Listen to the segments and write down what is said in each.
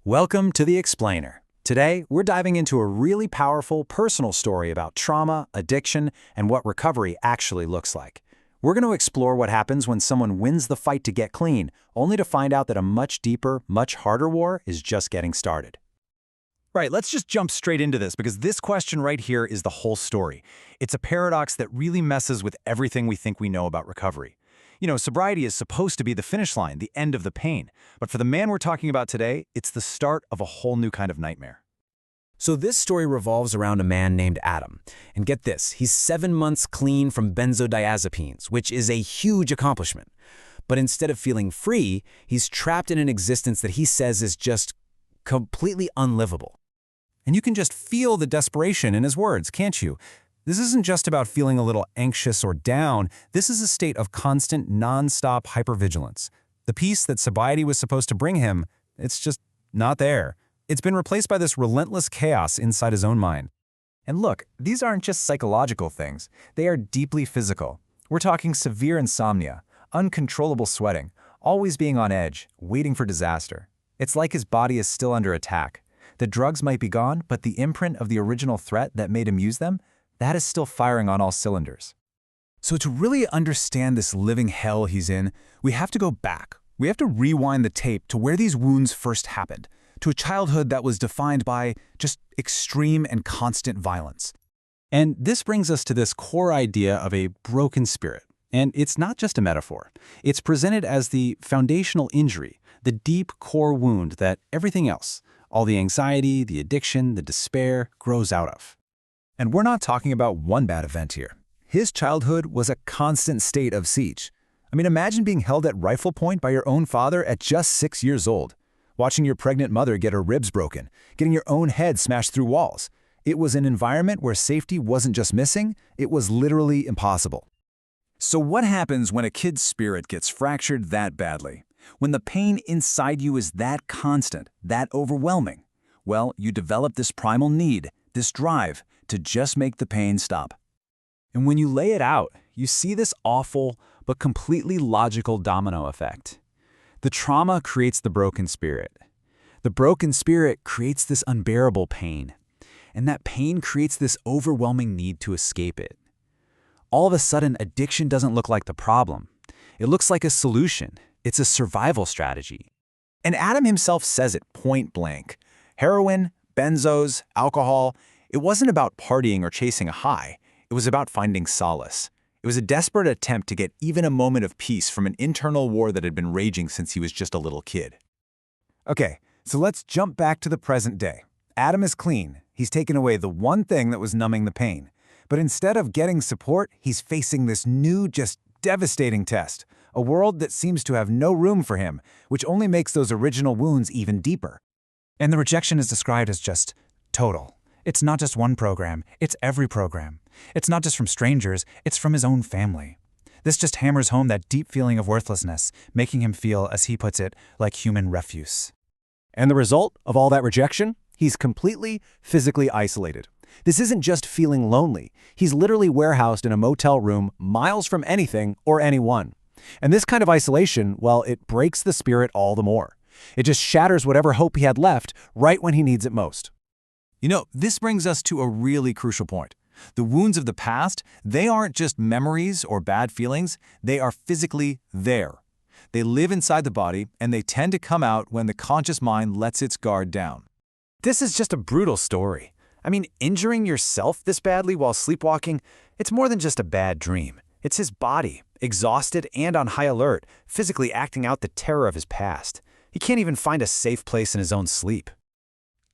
Welcome to The Explainer. Today, we're diving into a really powerful personal story about trauma, addiction, and what recovery actually looks like. We're going to explore what happens when someone wins the fight to get clean, only to find out that a much deeper, much harder war is just getting started. Right, let's just jump straight into this because this question right here is the whole story. It's a paradox that really messes with everything we think we know about recovery. You know, sobriety is supposed to be the finish line, the end of the pain. But for the man we're talking about today, it's the start of a whole new kind of nightmare. So this story revolves around a man named Adam. And get this, he's 7 months clean from benzodiazepines, which is a huge accomplishment. But instead of feeling free, he's trapped in an existence that he says is just completely unlivable. And you can just feel the desperation in his words, can't you? This isn't just about feeling a little anxious or down. This is a state of constant, non-stop hypervigilance. The peace that sobriety was supposed to bring him, it's just not there. It's been replaced by this relentless chaos inside his own mind. And look, these aren't just psychological things. They are deeply physical. We're talking severe insomnia, uncontrollable sweating, always being on edge, waiting for disaster. It's like his body is still under attack. The drugs might be gone, but the imprint of the original threat that made him use them, that is still firing on all cylinders. So to really understand this living hell he's in, we have to go back. We have to rewind the tape to where these wounds first happened, to a childhood that was defined by just extreme and constant violence. And this brings us to this core idea of a broken spirit. And it's not just a metaphor. It's presented as the foundational injury, the deep core wound that everything else, all the anxiety, the addiction, the despair, grows out of. And we're not talking about one bad event here. His childhood was a constant state of siege. I mean, imagine being held at rifle point by your own father at just 6 years old, watching your pregnant mother get her ribs broken, getting your own head smashed through walls. It was an environment where safety wasn't just missing, it was literally impossible. So what happens when a kid's spirit gets fractured that badly? When the pain inside you is that constant, that overwhelming? Well, you develop this primal need, this drive, to just make the pain stop. And when you lay it out, you see this awful but completely logical domino effect. The trauma creates the broken spirit. The broken spirit creates this unbearable pain. And that pain creates this overwhelming need to escape it. All of a sudden, addiction doesn't look like the problem. It looks like a solution. It's a survival strategy. And Adam himself says it point blank. Heroin, benzos, alcohol, it wasn't about partying or chasing a high. It was about finding solace. It was a desperate attempt to get even a moment of peace from an internal war that had been raging since he was just a little kid. Okay, so let's jump back to the present day. Adam is clean. He's taken away the one thing that was numbing the pain. But instead of getting support, he's facing this new, just devastating test. A world that seems to have no room for him, which only makes those original wounds even deeper. And the rejection is described as just total. It's not just one program, it's every program. It's not just from strangers, it's from his own family. This just hammers home that deep feeling of worthlessness, making him feel, as he puts it, like human refuse. And the result of all that rejection? He's completely physically isolated. This isn't just feeling lonely. He's literally warehoused in a motel room miles from anything or anyone. And this kind of isolation, well, it breaks the spirit all the more. It just shatters whatever hope he had left right when he needs it most. You know, this brings us to a really crucial point. The wounds of the past, they aren't just memories or bad feelings, they are physically there. They live inside the body, and they tend to come out when the conscious mind lets its guard down. This is just a brutal story. I mean, injuring yourself this badly while sleepwalking, it's more than just a bad dream. It's his body, exhausted and on high alert, physically acting out the terror of his past. He can't even find a safe place in his own sleep.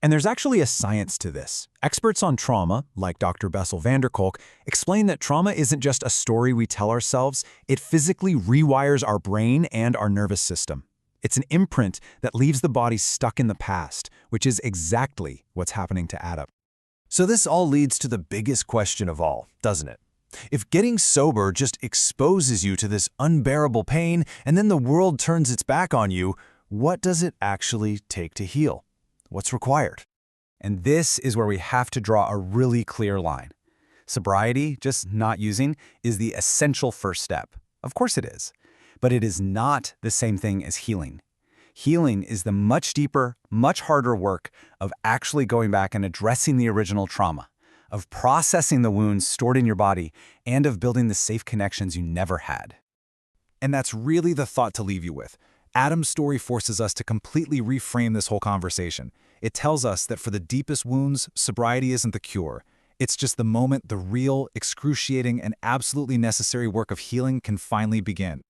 And there's actually a science to this. Experts on trauma, like Dr. Bessel van der Kolk, explain that trauma isn't just a story we tell ourselves, it physically rewires our brain and our nervous system. It's an imprint that leaves the body stuck in the past, which is exactly what's happening to Adam. So this all leads to the biggest question of all, doesn't it? If getting sober just exposes you to this unbearable pain and then the world turns its back on you, what does it actually take to heal? What's required? And this is where we have to draw a really clear line. Sobriety, just not using, is the essential first step. Of course it is. But it is not the same thing as healing. Healing is the much deeper, much harder work of actually going back and addressing the original trauma, of processing the wounds stored in your body, and of building the safe connections you never had. And that's really the thought to leave you with. Adam's story forces us to completely reframe this whole conversation. It tells us that for the deepest wounds, sobriety isn't the cure. It's just the moment the real, excruciating, and absolutely necessary work of healing can finally begin.